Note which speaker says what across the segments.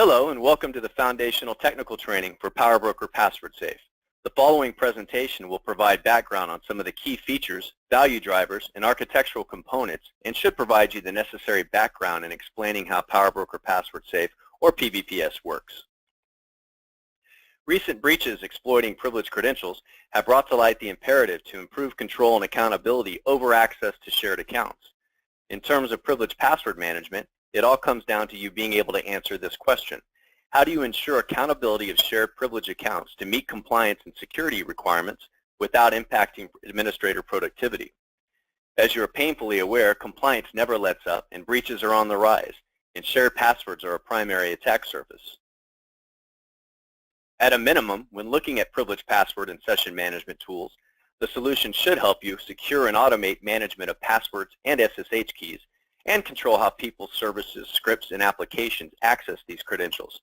Speaker 1: Hello and welcome to the foundational technical training for PowerBroker Password Safe. The following presentation will provide background on some of the key features, value drivers, and architectural components and should provide you the necessary background in explaining how PowerBroker Password Safe or PBPS works. Recent breaches exploiting privileged credentials have brought to light the imperative to improve control and accountability over access to shared accounts. In terms of privileged password management, it all comes down to you being able to answer this question. How do you ensure accountability of shared privilege accounts to meet compliance and security requirements without impacting administrator productivity? As you are painfully aware, compliance never lets up and breaches are on the rise, and shared passwords are a primary attack surface. At a minimum, when looking at privileged password and session management tools, the solution should help you secure and automate management of passwords and SSH keys and control how people, services, scripts, and applications access these credentials.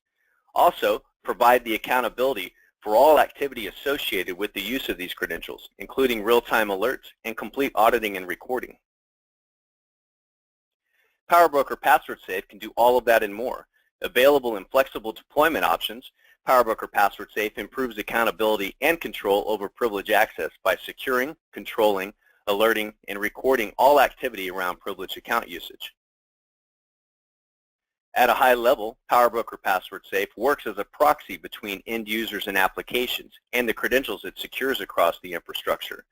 Speaker 1: Also, provide the accountability for all activity associated with the use of these credentials, including real-time alerts and complete auditing and recording. PowerBroker Password Safe can do all of that and more. Available in flexible deployment options, PowerBroker Password Safe improves accountability and control over privilege access by securing, controlling, alerting, and recording all activity around privileged account usage. At a high level, PowerBroker Password Safe works as a proxy between end users and applications and the credentials it secures across the infrastructure.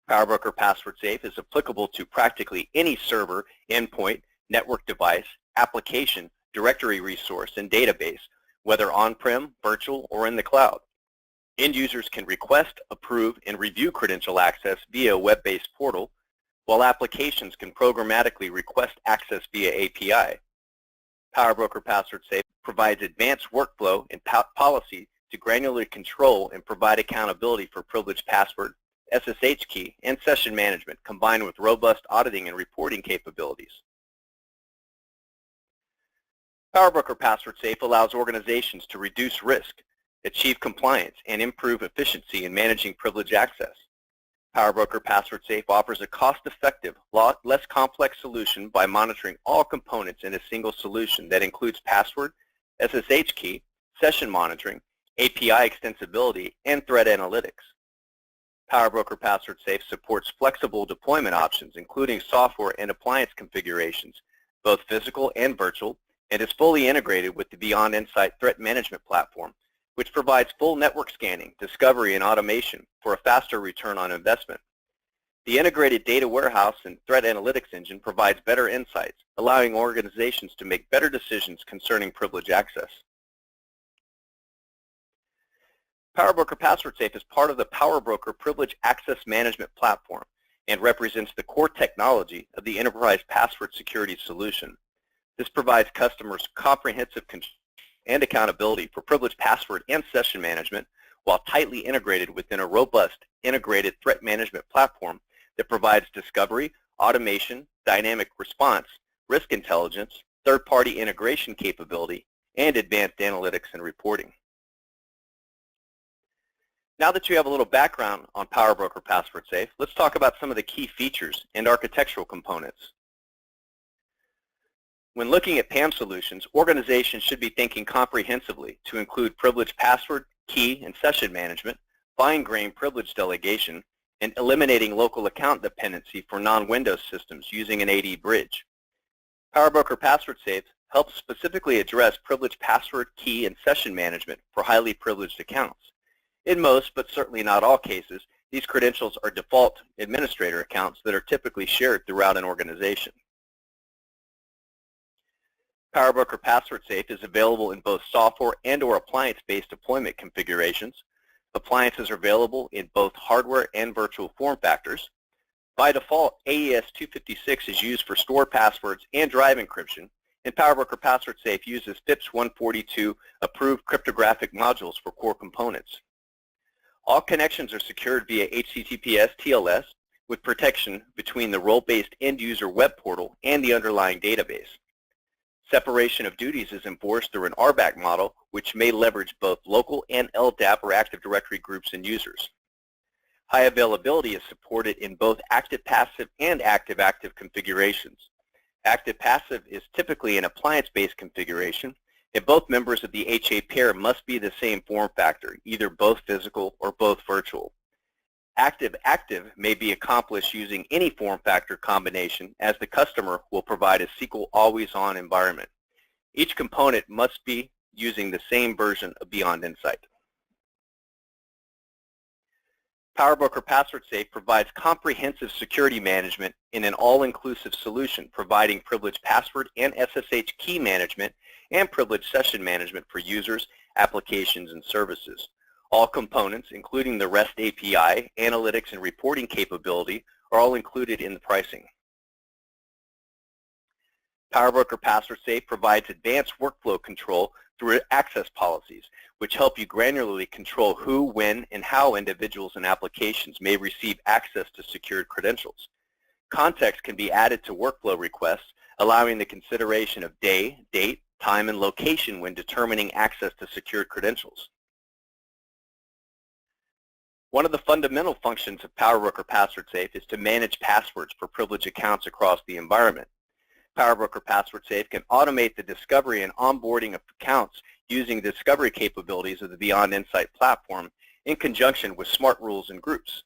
Speaker 1: PowerBroker Password Safe is applicable to practically any server, endpoint, network device, application, directory resource, and database, whether on-prem, virtual, or in the cloud. End users can request, approve, and review credential access via a web-based portal, while applications can programmatically request access via API. PowerBroker Password Safe provides advanced workflow and policy to granularly control and provide accountability for privileged password, SSH key, and session management, combined with robust auditing and reporting capabilities. PowerBroker Password Safe allows organizations to reduce risk, achieve compliance, and improve efficiency in managing privilege access. PowerBroker Password Safe offers a cost-effective, less complex solution by monitoring all components in a single solution that includes password, SSH key, session monitoring, API extensibility, and threat analytics. PowerBroker Password Safe supports flexible deployment options, including software and appliance configurations, both physical and virtual, and is fully integrated with the Beyond Insight threat management platform, which provides full network scanning, discovery, and automation for a faster return on investment. The integrated data warehouse and threat analytics engine provides better insights, allowing organizations to make better decisions concerning privilege access. PowerBroker Password Safe is part of the PowerBroker Privilege Access Management Platform and represents the core technology of the enterprise password security solution. This provides customers comprehensive control and accountability for privileged password and session management while tightly integrated within a robust integrated threat management platform that provides discovery, automation, dynamic response, risk intelligence, third-party integration capability, and advanced analytics and reporting. Now that you have a little background on PowerBroker Password Safe, let's talk about some of the key features and architectural components. When looking at PAM solutions, organizations should be thinking comprehensively to include privileged password, key, and session management, fine-grained privilege delegation, and eliminating local account dependency for non-Windows systems using an AD bridge. PowerBroker Password Safe helps specifically address privileged password, key, and session management for highly privileged accounts. In most, but certainly not all cases, these credentials are default administrator accounts that are typically shared throughout an organization. PowerBroker Password Safe is available in both software and/or appliance-based deployment configurations. Appliances are available in both hardware and virtual form factors. By default, AES 256 is used for stored passwords and drive encryption, and PowerBroker Password Safe uses FIPS 142 approved cryptographic modules for core components. All connections are secured via HTTPS TLS with protection between the role-based end-user web portal and the underlying database. Separation of duties is enforced through an RBAC model, which may leverage both local and LDAP or Active Directory groups and users. High availability is supported in both active-passive and active-active configurations. Active-passive is typically an appliance-based configuration, and both members of the HA pair must be the same form factor, either both physical or both virtual. Active-active may be accomplished using any form factor combination, as the customer will provide a SQL always-on environment. Each component must be using the same version of Beyond Insight. PowerBroker Password Safe provides comprehensive security management in an all-inclusive solution, providing privileged password and SSH key management and privileged session management for users, applications, and services. All components, including the REST API, analytics, and reporting capability, are all included in the pricing. PowerBroker Password Safe provides advanced workflow control through access policies, which help you granularly control who, when, and how individuals and applications may receive access to secured credentials. Context can be added to workflow requests, allowing the consideration of day, date, time, and location when determining access to secured credentials. One of the fundamental functions of PowerBroker Password Safe is to manage passwords for privileged accounts across the environment. PowerBroker Password Safe can automate the discovery and onboarding of accounts using the discovery capabilities of the Beyond Insight platform in conjunction with smart rules and groups.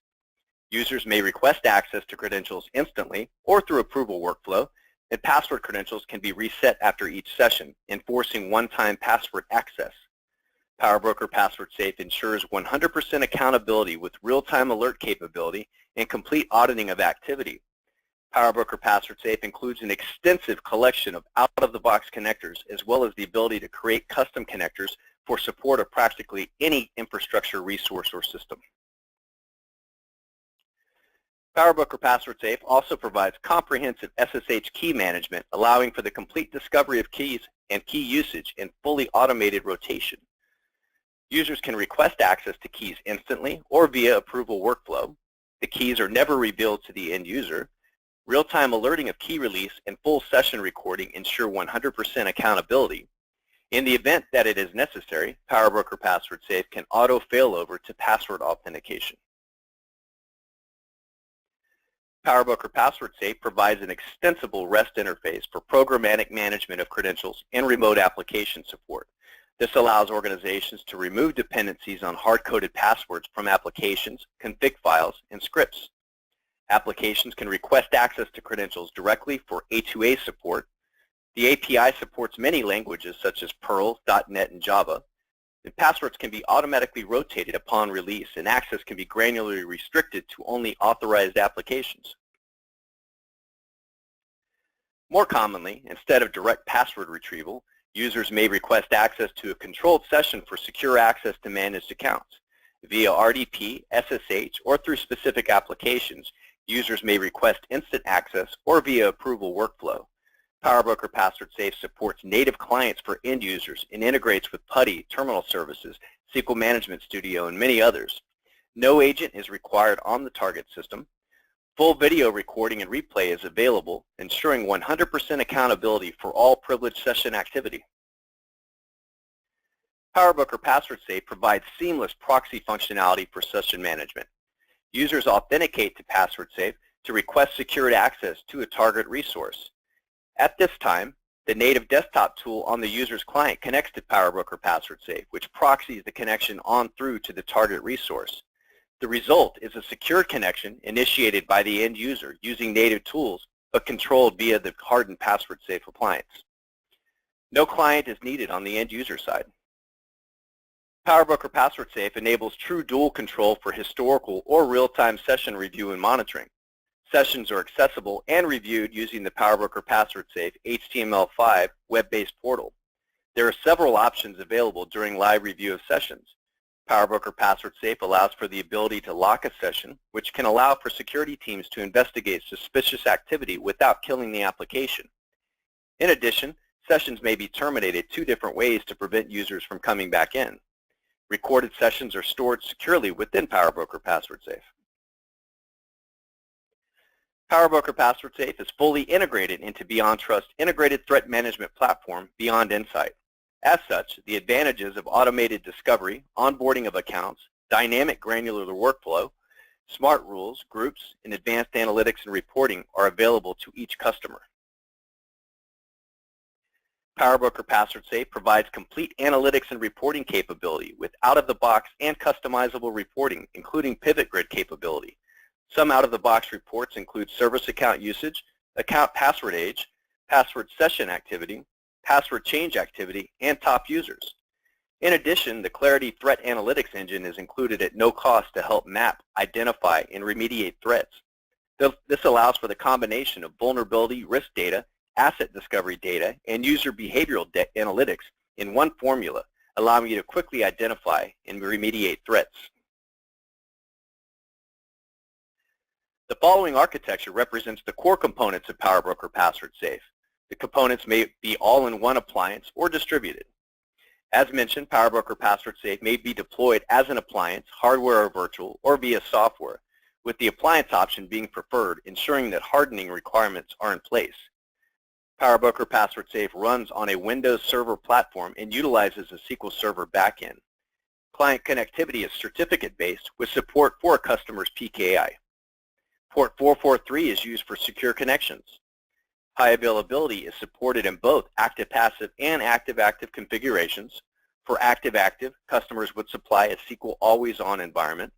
Speaker 1: Users may request access to credentials instantly or through approval workflow, and password credentials can be reset after each session, enforcing one-time password access. PowerBroker Password Safe ensures 100% accountability with real-time alert capability and complete auditing of activity. PowerBroker Password Safe includes an extensive collection of out-of-the-box connectors, as well as the ability to create custom connectors for support of practically any infrastructure resource or system. PowerBroker Password Safe also provides comprehensive SSH key management, allowing for the complete discovery of keys and key usage and fully automated rotation. Users can request access to keys instantly or via approval workflow. The keys are never revealed to the end user. Real-time alerting of key release and full session recording ensure 100% accountability. In the event that it is necessary, PowerBroker Password Safe can auto failover to password authentication. PowerBroker Password Safe provides an extensible REST interface for programmatic management of credentials and remote application support. This allows organizations to remove dependencies on hard-coded passwords from applications, config files, and scripts. Applications can request access to credentials directly for A2A support. The API supports many languages such as Perl, .NET, and Java. And passwords can be automatically rotated upon release, and access can be granularly restricted to only authorized applications. More commonly, instead of direct password retrieval, users may request access to a controlled session for secure access to managed accounts. Via RDP, SSH, or through specific applications, users may request instant access or via approval workflow. PowerBroker Password Safe supports native clients for end users and integrates with PuTTY, terminal services, SQL Management Studio, and many others. No agent is required on the target system. Full video recording and replay is available, ensuring 100% accountability for all privileged session activity. PowerBroker Password Safe provides seamless proxy functionality for session management. Users authenticate to Password Safe to request secured access to a target resource. At this time, the native desktop tool on the user's client connects to PowerBroker Password Safe, which proxies the connection on through to the target resource. The result is a secure connection initiated by the end user using native tools, but controlled via the hardened Password Safe appliance. No client is needed on the end user side. PowerBroker Password Safe enables true dual control for historical or real-time session review and monitoring. Sessions are accessible and reviewed using the PowerBroker Password Safe HTML5 web-based portal. There are several options available during live review of sessions. PowerBroker Password Safe allows for the ability to lock a session, which can allow for security teams to investigate suspicious activity without killing the application. In addition, sessions may be terminated 2 different ways to prevent users from coming back in. Recorded sessions are stored securely within PowerBroker Password Safe. PowerBroker Password Safe is fully integrated into BeyondTrust's integrated threat management platform, Beyond Insight. As such, the advantages of automated discovery, onboarding of accounts, dynamic granular workflow, smart rules, groups, and advanced analytics and reporting are available to each customer. PowerBroker Password Safe provides complete analytics and reporting capability with out-of-the-box and customizable reporting, including pivot grid capability. Some out-of-the-box reports include service account usage, account password age, password session activity, password change activity, and top users. In addition, the Clarity Threat Analytics Engine is included at no cost to help map, identify, and remediate threats. This allows for the combination of vulnerability risk data, asset discovery data, and user behavioral analytics in one formula, allowing you to quickly identify and remediate threats. The following architecture represents the core components of PowerBroker Password Safe. The components may be all in one appliance or distributed. As mentioned, PowerBroker Password Safe may be deployed as an appliance, hardware or virtual, or via software, with the appliance option being preferred, ensuring that hardening requirements are in place. PowerBroker Password Safe runs on a Windows Server platform and utilizes a SQL Server backend. Client connectivity is certificate-based with support for a customer's PKI. Port 443 is used for secure connections. High availability is supported in both active-passive and active-active configurations. For active-active, customers would supply a SQL always-on environment.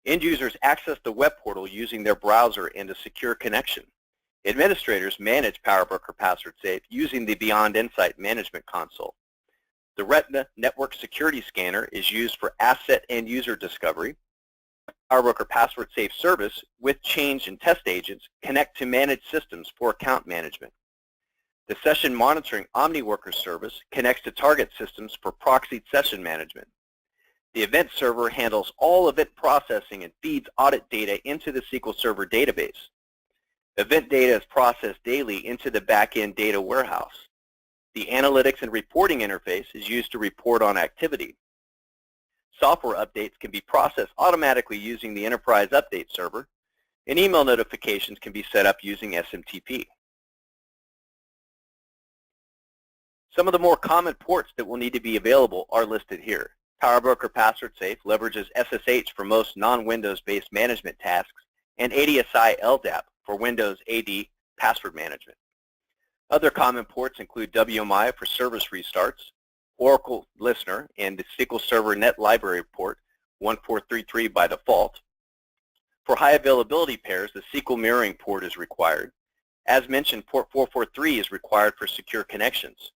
Speaker 1: End users access the web portal using their browser and a secure connection. Administrators manage PowerBroker Password Safe using the Beyond Insight Management Console. The Retina Network Security Scanner is used for asset and user discovery. PowerBroker Password Safe service with change and test agents connect to managed systems for account management. The Session Monitoring OmniWorker service connects to target systems for proxied session management. The Event Server handles all event processing and feeds audit data into the SQL Server database. Event data is processed daily into the back-end data warehouse. The Analytics and Reporting interface is used to report on activity. Software updates can be processed automatically using the Enterprise Update Server, and email notifications can be set up using SMTP. Some of the more common ports that will need to be available are listed here. PowerBroker Password Safe leverages SSH for most non-Windows-based management tasks and ADSI LDAP for Windows AD password management. Other common ports include WMI for service restarts, Oracle Listener, and the SQL Server Net Library port 1433 by default. For high availability pairs, the SQL mirroring port is required. As mentioned, port 443 is required for secure connections.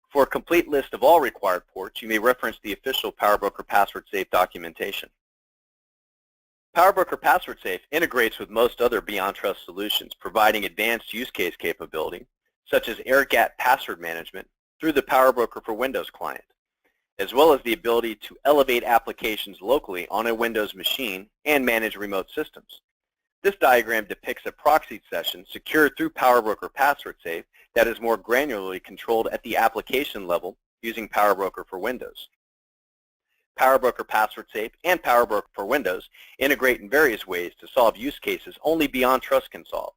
Speaker 1: For a complete list of all required ports, you may reference the official PowerBroker Password Safe documentation. PowerBroker Password Safe integrates with most other BeyondTrust solutions, providing advanced use case capability, such as air-gapped password management through the PowerBroker for Windows client, as well as the ability to elevate applications locally on a Windows machine and manage remote systems. This diagram depicts a proxy session secured through PowerBroker Password Safe that is more granularly controlled at the application level using PowerBroker for Windows. PowerBroker Password Safe and PowerBroker for Windows integrate in various ways to solve use cases only BeyondTrust can solve.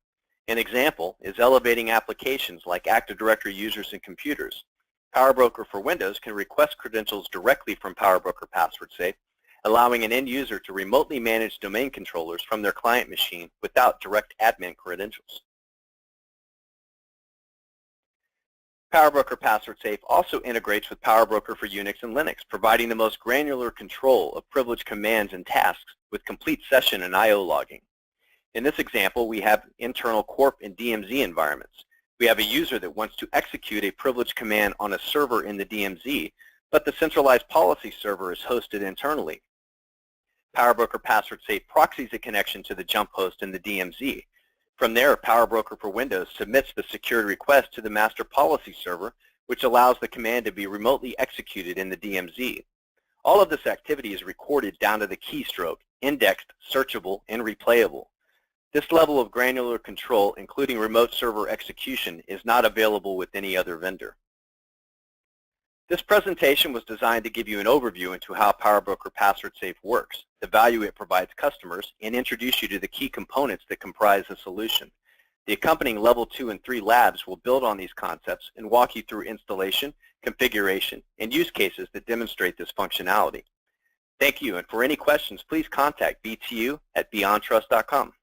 Speaker 1: An example is elevating applications like Active Directory users and computers. PowerBroker for Windows can request credentials directly from PowerBroker Password Safe, allowing an end user to remotely manage domain controllers from their client machine without direct admin credentials. PowerBroker Password Safe also integrates with PowerBroker for Unix and Linux, providing the most granular control of privileged commands and tasks with complete session and I/O logging. In this example, we have internal Corp and DMZ environments. We have a user that wants to execute a privileged command on a server in the DMZ, but the centralized policy server is hosted internally. PowerBroker Password Safe proxies a connection to the jump host in the DMZ. From there, PowerBroker for Windows submits the secured request to the master policy server, which allows the command to be remotely executed in the DMZ. All of this activity is recorded down to the keystroke, indexed, searchable, and replayable. This level of granular control, including remote server execution, is not available with any other vendor. This presentation was designed to give you an overview into how PowerBroker Password Safe works, the value it provides customers, and introduce you to the key components that comprise the solution. The accompanying Level 2 and 3 labs will build on these concepts and walk you through installation, configuration, and use cases that demonstrate this functionality. Thank you, and for any questions, please contact btu@beyondtrust.com.